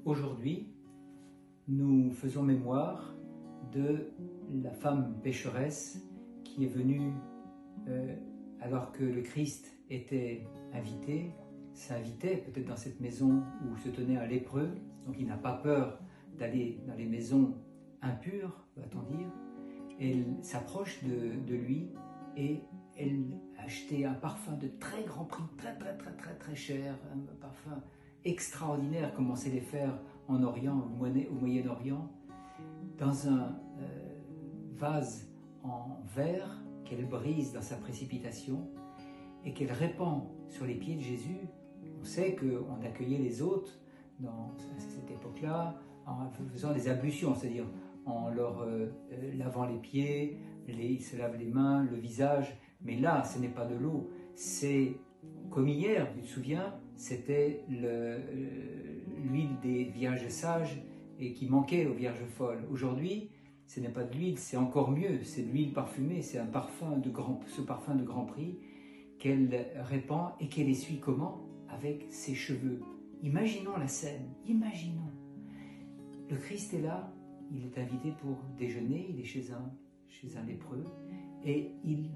Aujourd'hui, nous faisons mémoire de la femme pécheresse qui est venue alors que le Christ était invité, s'invitait peut-être dans cette maison où se tenait un lépreux, donc il n'a pas peur d'aller dans les maisons impures, va-t-on dire. Elle s'approche de lui et elle a acheté un parfum de très grand prix, très cher, un parfum extraordinaire comme on sait les faire en Orient, au Moyen-Orient, dans un vase en verre qu'elle brise dans sa précipitation et qu'elle répand sur les pieds de Jésus. On sait qu'on accueillait les hôtes dans cette époque-là en faisant des ablutions, c'est-à-dire en leur lavant les pieds, ils se lavent les mains, le visage. Mais là, ce n'est pas de l'eau, c'est comme hier, tu te souviens, c'était l'huile des vierges sages et qui manquait aux vierges folles. Aujourd'hui, ce n'est pas de l'huile, c'est encore mieux, c'est de l'huile parfumée, c'est ce parfum de grand prix qu'elle répand et qu'elle essuie comment? Avec ses cheveux. Imaginons la scène, imaginons. Le Christ est là, il est invité pour déjeuner, il est chez un lépreux et il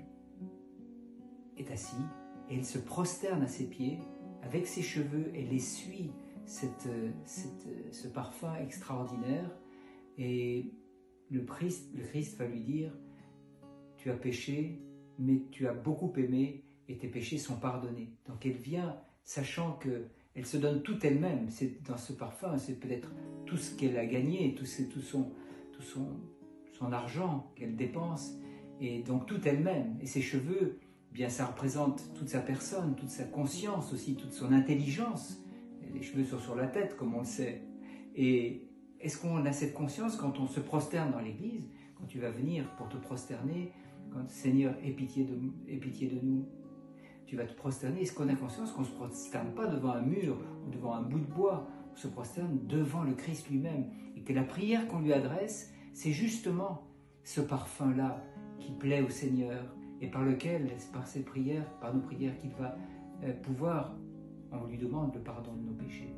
est assis et il se prosterne à ses pieds avec ses cheveux, elle essuie ce parfum extraordinaire et le Christ va lui dire « Tu as péché, mais tu as beaucoup aimé et tes péchés sont pardonnés. » Donc elle vient sachant qu'elle se donne toute elle-même. Dans ce parfum, c'est peut-être tout ce qu'elle a gagné, tout son argent qu'elle dépense, et donc toute elle-même. Et ses cheveux, bien ça représente toute sa personne, toute sa conscience aussi, toute son intelligence. Les cheveux sont sur la tête, comme on le sait. Et est-ce qu'on a cette conscience quand on se prosterne dans l'église, quand tu vas venir pour te prosterner, quand Seigneur, aie pitié de nous, tu vas te prosterner. Est-ce qu'on a conscience qu'on ne se prosterne pas devant un mur ou devant un bout de bois, on se prosterne devant le Christ lui-même, et que la prière qu'on lui adresse, c'est justement ce parfum-là qui plaît au Seigneur et par lequel, par ses prières, par nos prières, qu'il va pouvoir, on lui demande le pardon de nos péchés.